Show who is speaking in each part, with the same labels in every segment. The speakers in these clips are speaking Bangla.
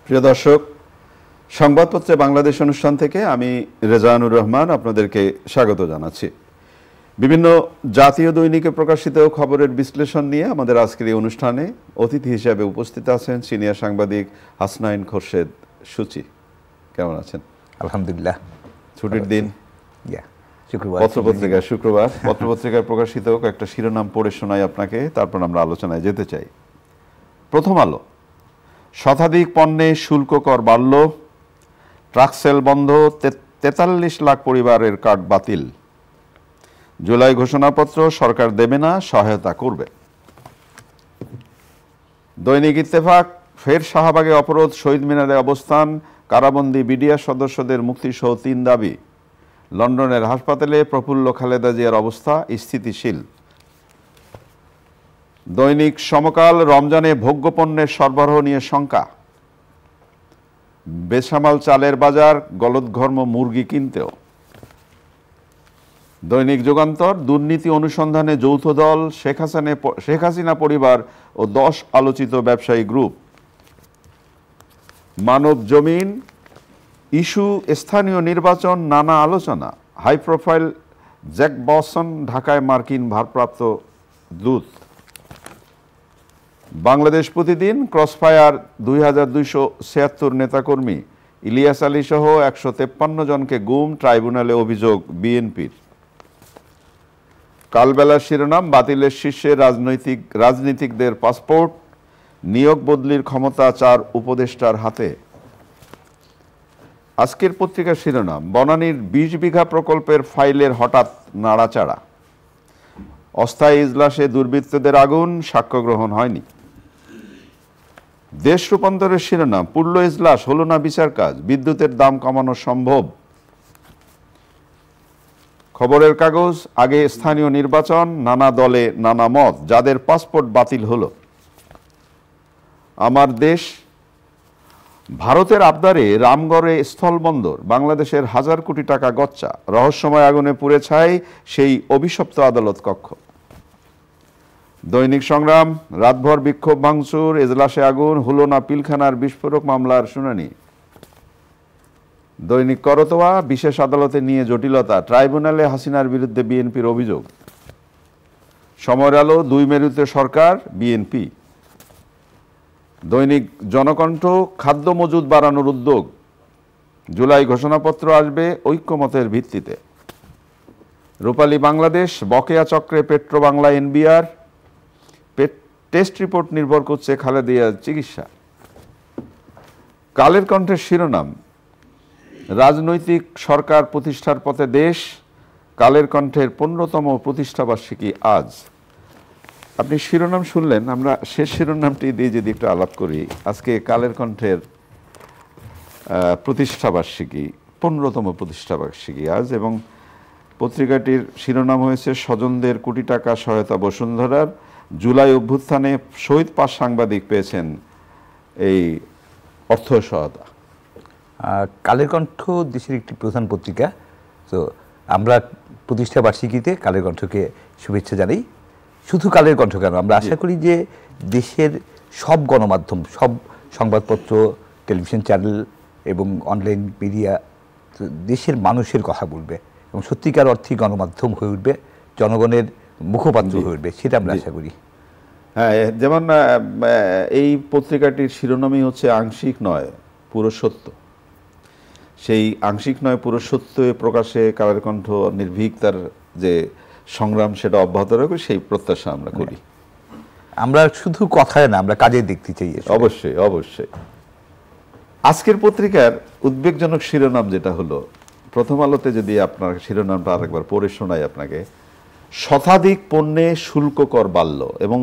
Speaker 1: প্রিয় দর্শক, সংবাদপত্রে বাংলাদেশ অনুষ্ঠান থেকে আমি রেজানুর রহমান আপনাদেরকে স্বাগত জানাচ্ছি। বিভিন্ন জাতীয় দৈনিকে প্রকাশিত খবরের বিশ্লেষণ নিয়ে আমাদের আজকের এই অনুষ্ঠানে অতিথি হিসেবে উপস্থিত আছেন সিনিয়র সাংবাদিক হাসনাইন খোরশেদ সূচি। কেমন আছেন?
Speaker 2: আলহামদুলিল্লাহ।
Speaker 1: ছুটির দিন,
Speaker 2: শুক্রবার,
Speaker 1: পত্রপত্রিকায় প্রকাশিত কয়েকটা শিরোনাম পড়ে শোনাই আপনাকে, তারপর আমরা আলোচনায় যেতে চাই। প্রথম আলো, শতাধিক পণ্যে শুল্ক কর বাড়ল, ট্রাক সেল বন্ধ, ৪৩ লাখ পরিবারের কার্ড বাতিল। জুলাই ঘোষণাপত্র সরকার দেবে না, সহায়তা করবে। দৈনিক ইত্তেফাক, ফের শাহবাগে অবরোধ, শহীদ মিনারে অবস্থান, কারাবন্দী বিডিআর সদস্যদের মুক্তিসহ ৩ দাবি। লন্ডনের হাসপাতালে প্রফুল্ল খালেদা জিয়ার অবস্থা স্থিতিশীল। দৈনিক সমকাল, রমজানে ভোগ্যপণ্যের সরবরাহ নিয়ে শঙ্কা, বেসামাল চালের বাজার, গলদঘর্ম মুরগি কিনতেও। দৈনিক যুগান্তর, দুর্নীতি অনুসন্ধানে যৌথ দল, শেখ হাসিনা পরিবার ও 10 আলোচিত ব্যবসায়ী গ্রুপ। মানব জমিন, ইস্যু স্থানীয় নির্বাচন, নানা আলোচনা, হাই প্রোফাইল জ্যাক বসন ঢাকায় মার্কিন ভারপ্রাপ্ত দূত। বাংলাদেশ প্রতিদিন, ক্রসফায়ার, 2276 নেতাকর্মী, ইলিয়াস আলী সহ 153 জনকে গুম, ট্রাইব্যুনালে অভিযোগ বিএনপির। কালবেলার শিরোনাম, বাতিলের শীর্ষে রাজনীতিকদের পাসপোর্ট, নিয়োগ বদলির ক্ষমতা 4 উপদেষ্টার হাতে। আজকের পত্রিকার শিরোনাম, বনানীর 20 বিঘা প্রকল্পের ফাইলের হঠাৎ নাড়াচাড়া, অস্থায়ী ইজলাসে দুর্বৃত্তদের আগুন, সাক্ষ্য গ্রহণ হয়নি। দেশ রূপান্তরের শিরোনাম, পুরল ইজলাস, হলো না বিচার কাজ, বিদ্যুতের দাম কমানো সম্ভব। খবরের কাগজ, আগে স্থানীয় নির্বাচন, নানা দলে নানা মত, যাদের পাসপোর্ট বাতিল হলো। আমার দেশ, ভারতের আবদারে রামগড়ে স্থলবন্দর, বাংলাদেশের 1000 কোটি টাকা গচ্চা, রহস্যময় আগুনে পুড়ে ছাই সেই অভিশপ্ত আদালত কক্ষ। দৈনিক সংগ্রাম, রাতভর বিক্ষোভ ভাঙচুর, এজলাসে আগুন, হলো না পিলখানার বিস্ফোরক মামলার শুনানি। দৈনিক করতোয়া, বিশেষ আদালতে নিয়ে জটিলতা, ট্রাইব্যুনালে হাসিনার বিরুদ্ধে বিএনপির অভিযোগ। সময়ের আলো, 2 মেরুতে সরকার বিএনপি। দৈনিক জনকণ্ঠ, খাদ্য মজুদ বাড়ানোর উদ্যোগ, জুলাই ঘোষণাপত্র আসবে ঐক্যমতের ভিত্তিতে। রূপালী বাংলাদেশ, বকেয়া চক্রে petro Bangla NBR, test report নির্ভর করছে খালেদা জিয়ার চিকিৎসা। কালের কণ্ঠের শিরোনাম, রাজনৈতিক সরকার প্রতিষ্ঠার পথে দেশ, কালের কণ্ঠের 15তম প্রতিষ্ঠাবার্ষিকী আজ। আপনি শিরোনাম শুনলেন, আমরা শেষ শিরোনামটি দিয়ে যদি একটু আলাপ করি। আজকে কালের কণ্ঠের প্রতিষ্ঠাবার্ষিকী, 15তম প্রতিষ্ঠাবার্ষিকী আজ, এবং পত্রিকাটির শিরোনাম হয়েছে স্বজনদের কোটি টাকা সহায়তা বসুন্ধরার, জুলাই অভ্যুত্থানে শহীদ 5 সাংবাদিক পেয়েছেন এই অর্থ সহায়তা।
Speaker 2: কালের কণ্ঠ দেশের একটি প্রধান পত্রিকা, তো আমরা প্রতিষ্ঠা বার্ষিকীতে কালের কণ্ঠকে শুভেচ্ছা জানাই। শুধু কালের কণ্ঠ কেন, আমরা আশা করি যে দেশের সব গণমাধ্যম, সব সংবাদপত্র, টেলিভিশন চ্যানেল এবং অনলাইন মিডিয়া দেশের মানুষের কথা বলবে এবং সত্যিকার অর্থে গণমাধ্যম হয়ে উঠবে, জনগণের মুখপাত্র হয়ে উঠবে, সেটা আমরা আশা করি।
Speaker 1: হ্যাঁ, যেমন এই পত্রিকাটির শিরোনামই হচ্ছে আংশিক নয় পুরো সত্য। সেই আংশিক নয় পুরো সত্য প্রকাশে কালের কণ্ঠ নির্ভীক তার যে সংগ্রাম সেটা অব্যাহত রাখবে, সেই প্রত্যাশা আমরা করি।
Speaker 2: আমরা শুধু কথায় না, আমরা কাজে দেখতে চাই।
Speaker 1: অবশ্যই অবশ্যই। আজকের পত্রিকার উদ্বেগজনক শিরোনাম যেটা হলো, প্রথম আলোতে যদি আপনার শিরোনামটা আরেকবার পড়ে শোনাই আপনাকে, শতাধিক পণ্যে শুল্ক কর বাড়ল, এবং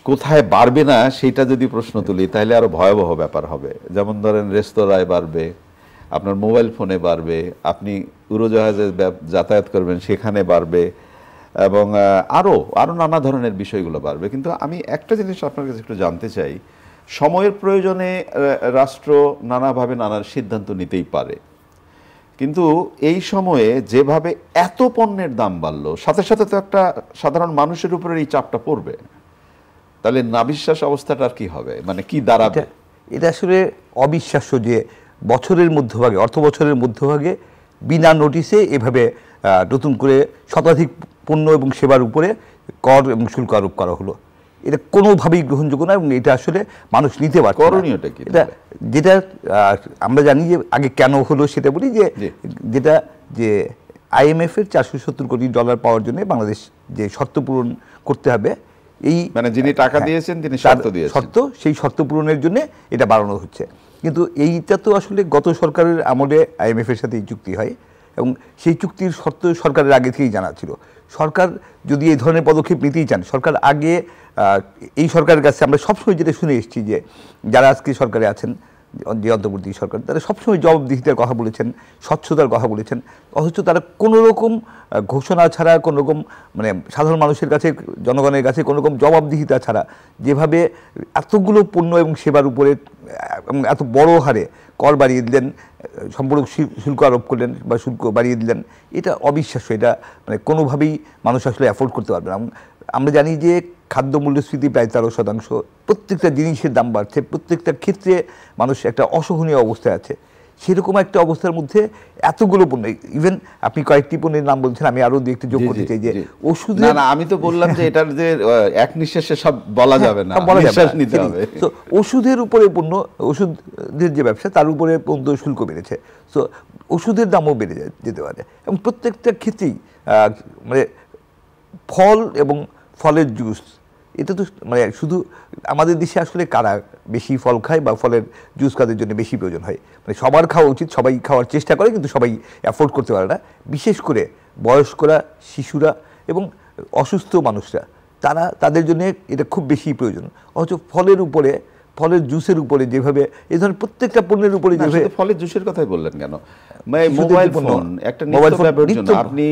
Speaker 1: কোথায় বাড়বে না সেটা যদি প্রশ্ন তুলি তাহলে আরো ভয়াবহ ব্যাপার হবে। যেমন ধরেন, রেস্তোরাঁয় বাড়বে, আপনার মোবাইল ফোনে বাড়বে, আপনি উড়োজাহাজে যাতায়াত করবেন সেখানে বাড়বে, এবং আরও নানা ধরনের বিষয়গুলো বাড়বে। কিন্তু আমি একটা জিনিস আপনার কাছে একটু জানতে চাই, সময়ের প্রয়োজনে রাষ্ট্র নানাভাবে নানা সিদ্ধান্ত নিতেই পারে, কিন্তু এই সময়ে যেভাবে এত পণ্যের দাম বাড়লো, সাথে সাথে তো একটা সাধারণ মানুষের উপরে এই চাপটা পড়বে, তাহলে নাবিশ্বাস অবস্থাটা আর কি হবে, মানে কি দাঁড়াবে?
Speaker 2: এটা আসলে অবিশ্বাস্য যে বছরের মধ্যভাগে, অর্থ বছরের মধ্যভাগে বিনা নোটিশে এভাবে নতুন করে শতাধিক পণ্য এবং সেবার উপরে কর এবং শুল্ক আরোপ করা হলো। এটা কোনোভাবেই গ্রহণযোগ্য নয় এবং এটা আসলে মানুষ নিতে পারছে না।
Speaker 1: করণীয়টা কি?
Speaker 2: এটা যেটা আমরা জানি যে আগে কেন হলো সেটা বলি, যেটা যে IMF এর $470 কোটি পাওয়ার জন্য বাংলাদেশ যে শর্ত পূরণ করতে হবে, এই
Speaker 1: মানে যিনি টাকা দিয়েছেন তিনি শর্ত দিয়েছেন,
Speaker 2: সেই শর্ত পূরণের জন্য এটা বাড়ানো হচ্ছে। কিন্তু এইটা তো আসলে গত সরকারের আমলে IMF এর সাথে এই চুক্তি হয় এবং সেই চুক্তির শর্ত সরকারের আগে থেকেই জানা ছিল। সরকার যদি এই ধরনের পদক্ষেপ নিতেই চান, সরকার আগে এই সরকারের কাছে আমরা সবসময় যেটা শুনে এসেছি যে যারা আজকে সরকারে আছেন, যে অন্তর্বর্তী সরকার, তারা সবসময় জবাবদিহিতার কথা বলেছেন, স্বচ্ছতার কথা বলেছেন, অথচ তারা কোনো রকম ঘোষণা ছাড়া, কোনো রকম মানে সাধারণ মানুষের কাছে, জনগণের কাছে কোনো রকম জবাবদিহিতা ছাড়া যেভাবে এতগুলো পণ্য এবং সেবার উপরে এবং এত বড় হারে কর বাড়িয়ে দিলেন, সম্পূর্ণ শুল্ক আরোপ করলেন বা শুল্ক বাড়িয়ে দিলেন, এটা অবিশ্বাস্য। এটা মানে কোনোভাবেই মানুষ আসলে অ্যাফোর্ড করতে পারবে না। আমরা জানি যে খাদ্য মূল্যস্ফীতি প্রায় 13%, প্রত্যেকটা জিনিসের দাম বাড়ছে, প্রত্যেকটা ক্ষেত্রে মানুষ একটা অসহনীয় অবস্থায় আছে। সেরকম একটা অবস্থার মধ্যে এতগুলো পণ্য, ইভেন আপনি কয়েকটি পণ্যের নাম বলছেন, আমি আরো একটু যোগ করতে চাই যে ওষুধ,
Speaker 1: না আমি তো বললাম যে এটার যে এক নিঃশ্বাসে সব বলা যাবে না, নিঃশ্বাস নিতে হবে।
Speaker 2: তো ওষুধের উপরে পণ্য, ওষুধের যে ব্যবসা তার উপরে পণ্য শুল্ক বেড়েছে, তো ওষুধের দামও বেড়ে যেতে পারে। এবং প্রত্যেকটা ক্ষেত্রেই মানে ফল এবং ফলের জুস, এটা তো মানে শুধু আমাদের দেশে আসলে কারা বেশি ফল খায় বা ফলের জুস কাদের জন্য বেশি প্রয়োজন হয়, মানে সবার খাওয়া উচিত, সবাই খাওয়ার চেষ্টা করে কিন্তু সবাই অ্যাফোর্ড করতে পারে না। বিশেষ করে বয়স্করা, শিশুরা এবং অসুস্থ মানুষরা, তাদের জন্য এটা খুব বেশি প্রয়োজন। অথচ ফলের উপরে, ফলের জুসের উপরে যেভাবে এই ধরনের প্রত্যেকটা পণ্যের উপরে যেভাবে,
Speaker 1: ফলের জুসের কথাই বললেন কেন? মোবাইল ফোন একটা নিত্য ব্যবহারের জন্য, আপনি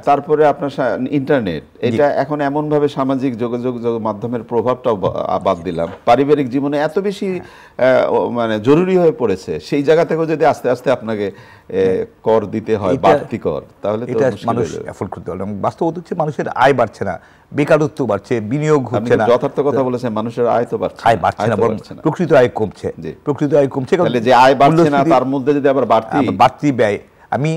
Speaker 1: তারপরে আপনার ইন্টারনেট, এটা এখন এমনভাবে সামাজিক যোগাযোগ মাধ্যমের প্রভাবটাও বাদ দিলাম, পারিবারিক জীবনে এত বেশি মানে জরুরি হয়ে পড়েছে, সেই জায়গা থেকেও যদি আস্তে আস্তে আপনাকে কর দিতে হয়, বাড়তি কর, তাহলে তো
Speaker 2: মানুষ অ্যাফোর্ড করতে পারবে। বাস্তবতা হচ্ছে মানুষের আয় বাড়ছে না, বেকারত্ব বাড়ছে, বিনিয়োগ হচ্ছে না।
Speaker 1: যথার্থ কথা বলেছেন, মানুষের আয় তো বাড়ছে,
Speaker 2: আয় বাড়ছে না, বরং প্রকৃত আয় কমছে। প্রকৃত আয় কমছে,
Speaker 1: তাহলে যে আয় বাড়ছে না তার মধ্যে যদি আবার
Speaker 2: বাড়তি ব্যয়। আমি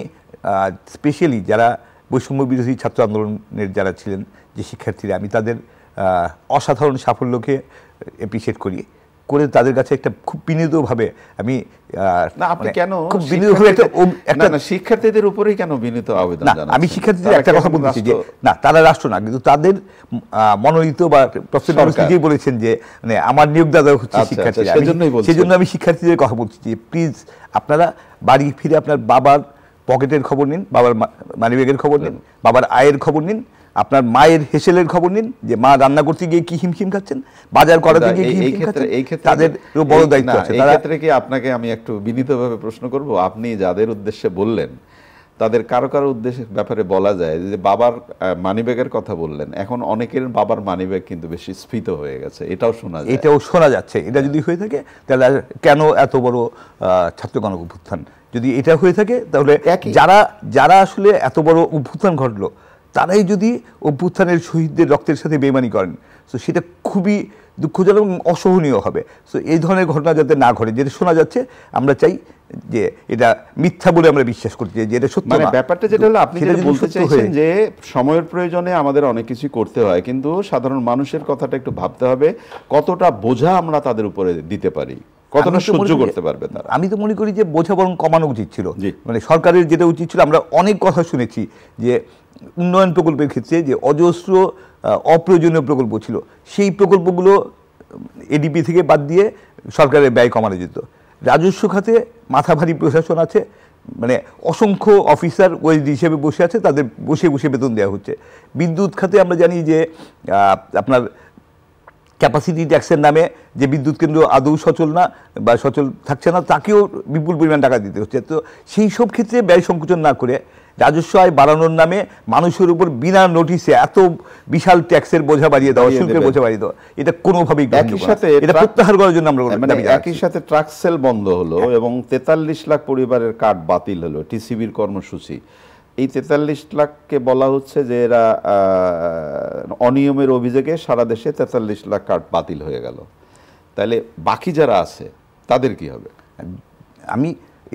Speaker 2: স্পেশালি যারা বৈষম্য বিরোধী ছাত্র আন্দোলনের যারা ছিলেন যে শিক্ষার্থীরা, আমি তাদের অসাধারণ সাফল্যকে অ্যাপ্রিশিয়েট করি, করে তাদের কাছে একটা খুব বিনীতভাবে আমি,
Speaker 1: না আপনি কেন
Speaker 2: খুব বিনীতভাবে
Speaker 1: একটা শিক্ষার্থীদের উপরেই কেন বিনীত আবেদন জানাচ্ছেন?
Speaker 2: আমি শিক্ষার্থীদের একটা কথা বলছি যে না, তারা রাষ্ট্র না, কিন্তু তাদের মনোনীত বা প্রফেসর বলেছেন যে মানে আমার নিয়োগদাতা হচ্ছে শিক্ষার্থীরা, সেজন্য আমি শিক্ষার্থীদের কথা বলছি যে প্লিজ আপনারা বাড়ি ফিরে আপনার বাবার পকেটের খবর নিন, বাবার মানিব্যাগের খবর নিন, বাবার আয়ের খবর নিন, আপনার মায়ের হেসেলের খবর নিন, যে মা রান্না করতে গিয়ে কি হিমশিম খাচ্ছেন, বাজার করাতে গিয়ে কি হিমশিম খাচ্ছেন, তাদের বড় দায়িত্ব আছে।
Speaker 1: এই ক্ষেত্রে কি আপনাকে আমি একটু বিনীতভাবে প্রশ্ন করব, আপনি যাদের উদ্দেশ্যে বললেন তাদের কারো কারো উদ্দেশ্যে ব্যাপারে বলা যায় যে বাবার মানিব্যাগের কথা বললেন, এখন অনেকের বাবার মানিব্যাগ কিন্তু বেশি স্ফীত হয়ে গেছে, এটাও শোনা
Speaker 2: যাচ্ছে। এটা যদি হয়ে থাকে তাহলে কেন এত বড় ছাত্র গণ অভ্যুত্থান? যদি এটা হয়ে থাকে তাহলে যারা আসলে এত বড় অভ্যুত্থান ঘটলো, তারাই যদি অভ্যুত্থানের শহীদদের রক্তের সাথে বেইমানি করেন, তো সেটা খুবই দুঃখজনক এবং অসহনীয় হবে। তো এই ধরনের ঘটনা যাতে না ঘটে, যেটা শোনা যাচ্ছে, আমরা চাই যে এটা মিথ্যা বলে আমরা বিশ্বাস করতে চাই যে এটা সত্য না।
Speaker 1: ব্যাপারটা যেটা হলো, আপনি যেটা বলতে চাইছেন যে সময়ের প্রয়োজনে আমাদের অনেক কিছু করতে হয়, কিন্তু সাধারণ মানুষের কথাটা একটু ভাবতে হবে, কতটা বোঝা আমরা তাদের উপরে দিতে পারি, কতটা সহ্য করতে পারবে তারা।
Speaker 2: আমি তো মনে করি যে বোঝা বরং কমানো উচিত ছিল, মানে সরকারের যেটা উচিত ছিল। আমরা অনেক কথা শুনেছি যে উন্নয়ন প্রকল্পের ক্ষেত্রে যে অজস্র অপ্রয়োজনীয় প্রকল্প ছিল, সেই প্রকল্পগুলো এডিপি থেকে বাদ দিয়ে সরকারের ব্যয় কমানো যেত। রাজস্ব খাতে মাথা ভারী প্রশাসন আছে, মানে অসংখ্য অফিসার ওএসডি হিসেবে বসে আছে, তাদের বসে বসে বেতন দেওয়া হচ্ছে। বিদ্যুৎ খাতে আমরা জানি যে আপনার ক্যাপাসিটি ট্যাক্সের নামে যে বিদ্যুৎ কেন্দ্র আদৌ সচল না বা সচল থাকছে না, তাকেও বিপুল পরিমাণ টাকা দিতে হচ্ছে। তো সেই সব ক্ষেত্রে ব্যয় সংকোচন না করে রাজস্ব আয় বাড়ানোর নামে মানুষের উপর বিনা নোটিশে এত বিশাল ট্যাক্সের বোঝা বাড়িয়ে দেওয়া, শুল্কের বোঝা বাড়িয়ে দেওয়া, এটা কোনোভাবেই এটা প্রত্যাহার করার জন্য আমরা
Speaker 1: একই সাথে ট্রাক সেল বন্ধ হলো এবং 43 লাখ পরিবারের কার্ড বাতিল হলো, টিসিবির কর্মসূচি। এই 43 লাখকে বলা হচ্ছে যে এরা অনিয়মের অভিযোগে সারা দেশে 43 লাখ কার্ড বাতিল হয়ে গেল। তাহলে বাকি যারা আছে তাদের কি হবে?
Speaker 2: আমি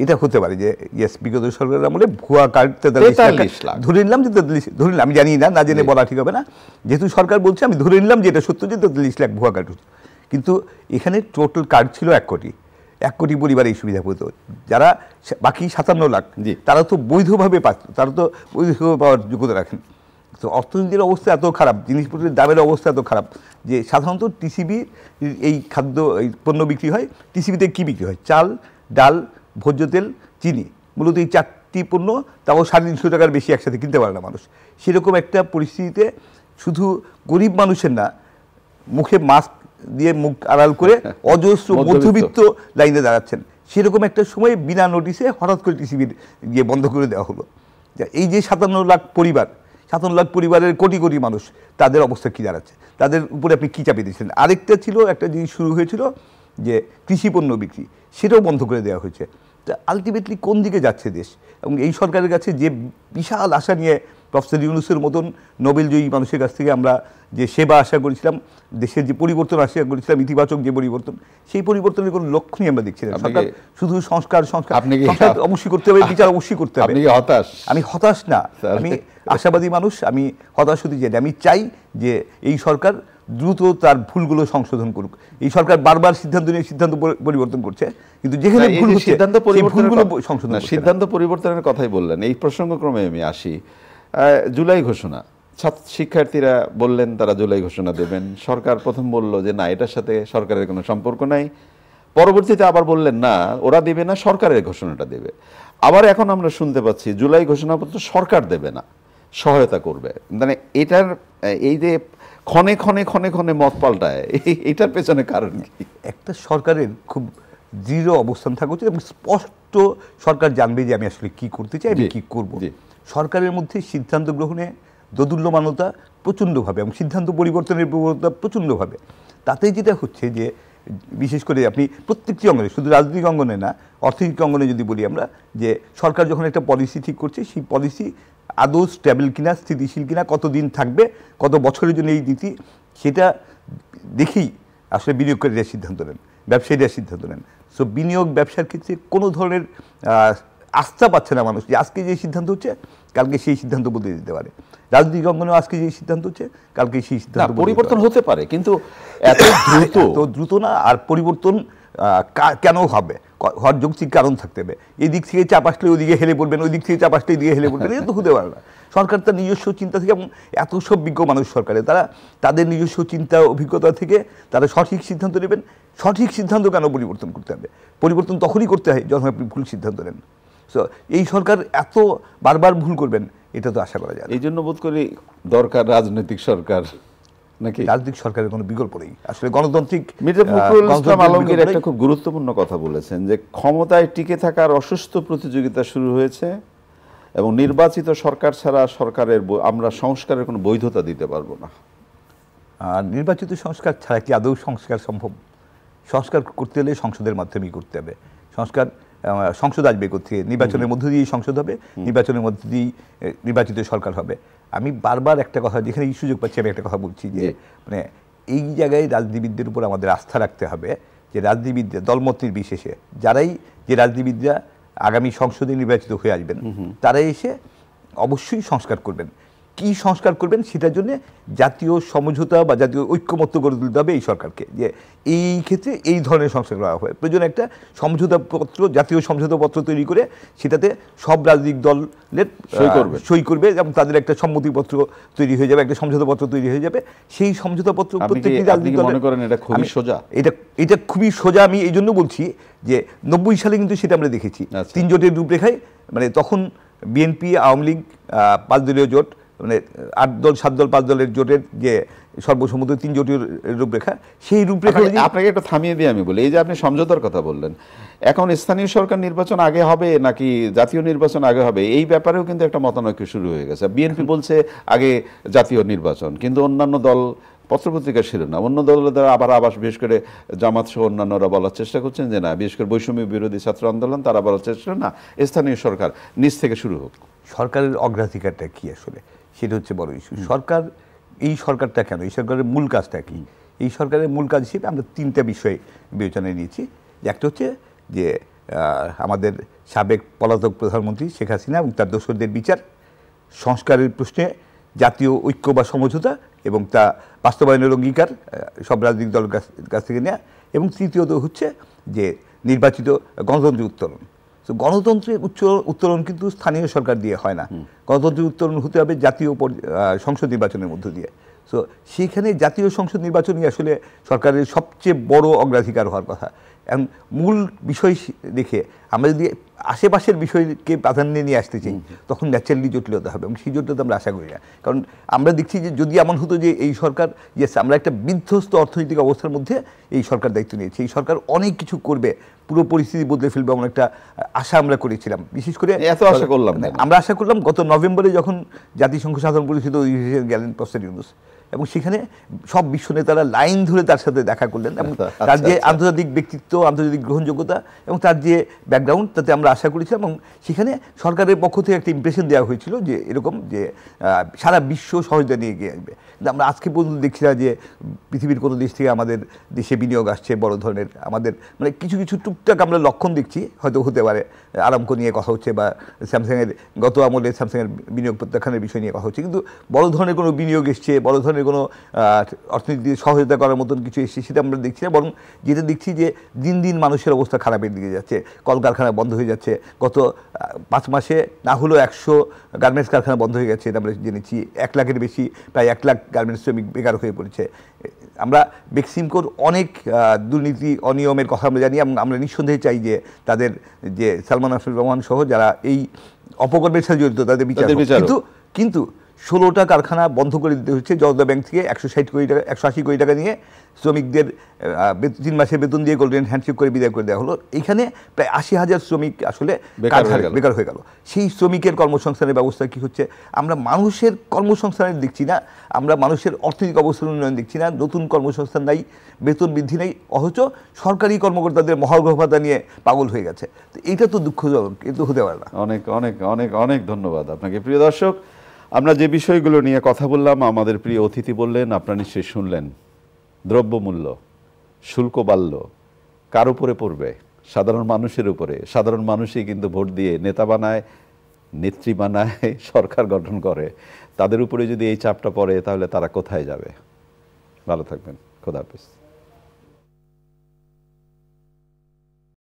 Speaker 2: এটা হতে পারে যে ইয়েস, বিগত সরকারের আমলে ভুয়া কার্ড
Speaker 1: 43 লাখ
Speaker 2: ধরে নিলাম যে 43, ধরে নিলাম, আমি জানি না জেনে বলা ঠিক হবে না, যেহেতু সরকার বলছে আমি ধরে নিলাম যে এটা সত্য যে 43 লাখ ভুয়া কার্ড। কিন্তু এখানে টোটাল কার্ড ছিল 1 কোটি, 1 কোটি পরিবার এই সুবিধা পেত। যারা বাকি 57 লাখ তারা তো বৈধভাবে পাচ্ছ, তারা তো বৈধভাবে পাওয়ার যোগ্যতা রাখেন। তো অর্থনীতির অবস্থা এত খারাপ, জিনিসপত্রের দামের অবস্থা এত খারাপ যে সাধারণত টিসিবি এই খাদ্য এই পণ্য বিক্রি হয়। টিসিবিতে কী বিক্রি হয়? চাল, ডাল, ভোজ্য তেল, চিনি, মূলত এই 4টি পণ্য, তাও 350 টাকার বেশি একসাথে কিনতে পারে না মানুষ। সেরকম একটা পরিস্থিতিতে শুধু গরিব মানুষের না, মুখে মাস্ক দিয়ে মুখ আড়াল করে অজস্র মধ্যবিত্ত লাইনে দাঁড়াচ্ছেন। সেরকম একটা সময় বিনা নোটিশে হঠাৎ করে টিসিবির গিয়ে বন্ধ করে দেওয়া হলো। এই যে 57 লাখ পরিবার, 57 লাখ পরিবারের কোটি কোটি মানুষ, তাদের অবস্থা কী দাঁড়াচ্ছে? তাদের উপরে আপনি কী চাপিয়ে দিচ্ছেন? আরেকটা ছিল, একটা জিনিস শুরু হয়েছিল যে কৃষি পণ্য বিক্রি, সেটাও বন্ধ করে দেওয়া হয়েছে। তা আলটিমেটলি কোন দিকে যাচ্ছে দেশ? এবং এই সরকারের কাছে যে বিশাল আশা নিয়ে প্রফেসর ইউনূসের মতন নোবেলজয়ী মানুষের কাছ থেকে আমরা যে সেবা আশা করেছিলাম, দেশের যে পরিবর্তন আশা করেছিলাম, ইতিবাচক যে পরিবর্তন, সেই পরিবর্তনের কোনো লক্ষ্যই আমরা দেখছি না। সরকার শুধু সংস্কার অবশ্যই করতে হবে, বিচার অবশ্যই করতে হবে। আমি হতাশ না, আমি আশাবাদী মানুষ। আমি হতাশ হতে চাই না, আমি চাই যে এই সরকার দ্রুত তার ভুলগুলো সংশোধন করুক। এই সরকার বারবার সিদ্ধান্ত নিয়ে সিদ্ধান্ত পরিবর্তন করছে, কিন্তু যেখানে ভুল হচ্ছে
Speaker 1: সিদ্ধান্ত পরিবর্তনের কথাই বললেন, এই প্রসঙ্গক্রমে আমি আসি। জুলাই ঘোষণা, শিক্ষার্থীরা বললেন তারা জুলাই ঘোষণা দেবেন। সরকার প্রথম বলল যে না, এটার সাথে সরকারের কোনো সম্পর্ক নাই। পরবর্তীতে আবার বললেন না, ওরা দেবে না, সরকারের ঘোষণাটা দেবে। আবার এখন আমরা শুনতে পাচ্ছি জুলাই ঘোষণাপত্র সরকার দেবে না, সহায়তা করবে। মানে এটার এই যে ক্ষণে ক্ষণে ক্ষণে ক্ষণে মত পাল্টায়, এটার পেছনে কারণ কি?
Speaker 2: একটা সরকারের খুব দৃঢ় অবস্থান থাকা উচিত এবং স্পষ্ট সরকার জানবে যে আমি আসলে কি করতে চাই, আমি কি করব। সরকারের মধ্যে সিদ্ধান্ত গ্রহণে দোদুল্যমানতা প্রচণ্ডভাবে এবং সিদ্ধান্ত পরিবর্তনের প্রবণতা প্রচণ্ডভাবে। তাতে যেটা হচ্ছে যে বিশেষ করে আপনি প্রত্যেকটি অঙ্গনে, শুধু রাজনৈতিক অঙ্গনে না, অর্থনৈতিক অঙ্গনে যদি বলি আমরা, যে সরকার যখন একটা পলিসি ঠিক করছে, সেই পলিসি আদৌ স্টেবল কিনা, স্থিতিশীল কিনা, কতদিন থাকবে, কত বছরের জন্য এই নীতি, সেটা দেখেই আসলে বিনিয়োগকারীরা সিদ্ধান্ত নেন, ব্যবসায়ীরা সিদ্ধান্ত নেন। সো বিনিয়োগ ব্যবসার ক্ষেত্রে কোনো ধরনের আস্থা পাচ্ছে না মানুষ যে আজকে যে সিদ্ধান্ত হচ্ছে কালকে সেই সিদ্ধান্ত বদলে দিতে পারে। রাজনৈতিক অঙ্গনেও আজকে যে সিদ্ধান্ত হচ্ছে কালকে সেই সিদ্ধান্ত
Speaker 1: পরিবর্তন হতে পারে, কিন্তু এত
Speaker 2: দ্রুত না। আর পরিবর্তন কেন হবে? হওয়ার যৌক্তিক কারণ থাকতে হবে। এই দিক থেকে চাপ আসলে ওইদিকে হেলে পড়বেন, ওই দিক থেকে চাপ আসলে এদিকে হেলে পড়বেন, এটা তো হতে পারে না। সরকার তার নিজস্ব চিন্তা থেকে, এবং এত সব বিজ্ঞ মানুষ সরকারে, তারা তাদের নিজস্ব চিন্তা অভিজ্ঞতা থেকে তারা সঠিক সিদ্ধান্ত নেবেন। সঠিক সিদ্ধান্ত কেন পরিবর্তন করতে হবে? পরিবর্তন তখনই করতে হয় যখন আপনি ভুল সিদ্ধান্ত নেন। সো এই সরকার এত বারবার ভুল করবেন এটা তো আশা করা যায়।
Speaker 1: এই জন্য বোধ করি দরকার রাজনৈতিক সরকার, নাকি?
Speaker 2: রাজনৈতিক সরকারের কোনো বিকল্প নেই আসলে। গণতান্ত্রিক
Speaker 1: মির্জা ফখরুল ইসলাম আলমগীর একটা খুব গুরুত্বপূর্ণ কথা বলেছেন যে ক্ষমতায় টিকে থাকার অসুস্থ প্রতিযোগিতা শুরু হয়েছে এবং নির্বাচিত সরকার ছাড়া সরকারের আমরা সংস্কারের কোনো বৈধতা দিতে পারবো না।
Speaker 2: নির্বাচিত সংস্কার ছাড়া কি আদৌ সংস্কার সম্ভব? সংস্কার করতে হলে সংসদের মাধ্যমেই করতে হবে। সংসদ আসবে কোথেকে? নির্বাচনের মধ্য দিয়েই সংসদ হবে, নির্বাচনের মধ্য দিয়েই নির্বাচিত সরকার হবে। আমি বারবার একটা কথা, যেখানে এই সুযোগ পাচ্ছি আমি একটা কথা বলছি যে মানে এই জায়গায় রাজনীতিবিদদের উপর আমাদের আস্থা রাখতে হবে যে রাজনীতিবিদরা দলমত নির্বিশেষে যারাই, যে রাজনীতিবিদরা আগামী সংসদে নির্বাচিত হয়ে আসবেন, তারা এসে অবশ্যই সংস্কার করবেন। কি সংস্কার করবেন সেটার জন্য জাতীয় সমঝোতা বা জাতীয় ঐক্যমত্য গড়ে তুলতে হবে এই সরকারকে, যে এই ক্ষেত্রে এই ধরনের সংস্কার করা হয়। প্রয়োজন একটা সমঝোতাপত্র, জাতীয় সমঝোতাপত্র তৈরি করে সেটাতে সব রাজনৈতিক দলের সই করবে এবং তাদের একটা সম্মতিপত্র তৈরি হয়ে যাবে, একটা সমঝোতাপত্র তৈরি হয়ে যাবে। সেই সমঝোতাপত্র প্রত্যেকটি রাজনৈতিক দল,
Speaker 1: এটা খুবই সোজা,
Speaker 2: এটা খুবই সোজা। আমি এই জন্য বলছি যে 90 সালে কিন্তু সেটা আমরা দেখেছি 3 জোটের রূপরেখায়, মানে তখন বিএনপি, আওয়ামী লীগ, 5 দলীয় জোট, মানে 8 দল 7 দল 5 দলের জোটের যে সর্বসম্মত 3 জোটের রূপরেখা, সেই রূপরেখা
Speaker 1: আপনাকে একটু থামিয়ে দিয়ে আমি বলি, এই যে আপনি সমঝোতার কথা বললেন, এখন স্থানীয় সরকার নির্বাচন আগে হবে নাকি জাতীয় নির্বাচন আগে হবে, এই ব্যাপারেও কিন্তু একটা মতানৈক্য শুরু হয়ে গেছে। বিএনপি বলছে আগে জাতীয় নির্বাচন, কিন্তু অন্যান্য দল পত্রপত্রিকা ছিল না, অন্য দলের দ্বারা আবার বিশেষ করে জামাত সহ অন্যান্যরা বলার চেষ্টা করছেন যে না, বিশেষ করে বৈষম্য বিরোধী ছাত্র আন্দোলন, তারা বলার চেষ্টা না, স্থানীয় সরকার নিজ থেকে শুরু হোক।
Speaker 2: সরকারের অগ্রাধিকারটা কি আসলে, সেটা হচ্ছে বড় ইস্যু। সরকার, এই সরকারটা কেন, এই সরকারের মূল কাজটা কি? এই সরকারের মূল কাজ হিসেবে আমরা 3টা বিষয় বিবেচনায় নিয়েছি। একটা হচ্ছে যে আমাদের সাবেক পলাতক প্রধানমন্ত্রী শেখ হাসিনা এবং তার দোসরদের বিচার, সংস্কারের প্রশ্নে জাতীয় ঐক্য বা সমঝোতা এবং তা বাস্তবায়নের অঙ্গীকার সব রাজনৈতিক দলের কাছ থেকে নেওয়া, এবং তৃতীয়ত হচ্ছে যে নির্বাচিত গণতন্ত্রের উত্তরণ। তো গণতন্ত্রের উত্তরণ কিন্তু স্থানীয় সরকার দিয়ে হয় না, গণতন্ত্রের উত্তরণ হতে হবে জাতীয় সংসদ নির্বাচনের মধ্য দিয়ে। সো সেইখানে জাতীয় সংসদ নির্বাচনই আসলে সরকারের সবচেয়ে বড় অগ্রাধিকার হওয়ার কথা। এবং মূল বিষয় দেখে আমরা যদি আশেপাশের বিষয়কে প্রাধান্য নিয়ে আসতে চাই, তখন ন্যাচারালি জটিলতা হবে, এবং সেই জটিলতা আমরা আশা করি না। কারণ আমরা দেখছি যে যদি এমন হতো যে এই সরকার, ইয়েস, আমরা একটা বিধ্বস্ত অর্থনৈতিক অবস্থার মধ্যে এই সরকার দায়িত্ব নিয়েছে, এই সরকার অনেক কিছু করবে, পুরো পরিস্থিতি বদলে ফেলবে এমন একটা আশা আমরা করেছিলাম। বিশেষ করে
Speaker 1: এত আশা করলাম না।
Speaker 2: আমরা আশা করলাম গত নভেম্বরে যখন জাতিসংঘ সাধারণ পরিষদ অধিবেশনে গেলেন প্রফেসর ইউনূস, এবং সেখানে সব বিশ্ব নেতারা লাইন ধরে তার সাথে দেখা করলেন, এবং তার যে আন্তর্জাতিক ব্যক্তিত্ব, আন্তর্জাতিক গ্রহণযোগ্যতা এবং তার যে ব্যাকগ্রাউন্ড, তাতে আমরা আশা করেছিলাম। এবং সেখানে সরকারের পক্ষ থেকে একটা ইমপ্রেশন দেওয়া হয়েছিল যে এরকম যে সারা বিশ্ব সহযোগিতা নিয়ে এগিয়ে আসবে। কিন্তু আমরা আজকে পর্যন্ত দেখছি না যে পৃথিবীর কোনো দেশ থেকে আমাদের দেশে বিনিয়োগ আসছে বড় ধরনের। আমাদের মানে কিছু কিছু টুকটাক আমরা লক্ষণ দেখছি, হয়তো হতে পারে আরামকো নিয়ে কথা হচ্ছে, বা স্যামসাংয়ের গত আমলে স্যামসাংয়ের বিনিয়োগ প্রত্যাখ্যানের বিষয় নিয়ে কথা হচ্ছে, কিন্তু বড় ধরনের কোনো বিনিয়োগ এসছে, বড় ধরনের কোনো অর্থনীতি সহযোগিতা করার মতন কিছু এসছে সেটা আমরা দেখছি না। বরং যেটা দেখছি যে দিন দিন মানুষের অবস্থা খারাপের দিকে যাচ্ছে, কলকারখানা বন্ধ হয়ে যাচ্ছে। গত 5 মাসে না হলেও 100 গার্মেন্টস কারখানা বন্ধ হয়ে গেছে, এটা আমরা জেনেছি। 1 লাখের বেশি, প্রায় 1 লাখ গার্মেন্টস শ্রমিক বেকার হয়ে পড়েছে। আমরা বেক্সিমকোর অনেক দুর্নীতি অনিয়মের কথা আমরা জানি, এবং আমরা নিঃসন্দেহে চাই যে তাদের যে সালমান আফসুর রহমান সহ যারা এই অপকর্মের সাথে জড়িত তাদের বিচার। কিন্তু 16টা কারখানা বন্ধ করে দিতে হচ্ছে জনতা ব্যাংক থেকে 160 কোটি টাকা 180 কোটি টাকা নিয়ে শ্রমিকদের 3 মাসের বেতন দিয়ে গোল্ডেন হ্যান্ডশেক করে বিদায় করে দেওয়া হলো। এখানে প্রায় 80,000 শ্রমিক আসলে বেকার হয়ে গেল। সেই শ্রমিকের কর্মসংস্থানের ব্যবস্থা কি হচ্ছে? আমরা মানুষের কর্মসংস্থানের দেখছি না, আমরা মানুষের অর্থনৈতিক অবস্থার উন্নয়ন দেখছি না, নতুন কর্মসংস্থান নাই, বেতন বৃদ্ধি নেই, অথচ সরকারি কর্মকর্তাদের মহার্ঘ ভাতা নিয়ে পাগল হয়ে গেছে। তো এইটা তো দুঃখজনক, কিন্তু হতে পারে না।
Speaker 1: অনেক অনেক অনেক অনেক ধন্যবাদ আপনাকে। প্রিয় দর্শক, আমরা যে বিষয়গুলো নিয়ে কথা বললাম, আমাদের প্রিয় অতিথি বললেন, আপনারা নিশ্চয়ই শুনলেন। দ্রব্যমূল্য, শুল্ক বাড়ল, কার উপরে পড়বে? সাধারণ মানুষের উপরে। সাধারণ মানুষই কিন্তু ভোট দিয়ে নেতা বানায়, নেত্রী বানায়, সরকার গঠন করে। তাদের উপরে যদি এই চাপটা পড়ে, তাহলে তারা কোথায় যাবে? ভালো থাকবেন। খোদা হাফেজ।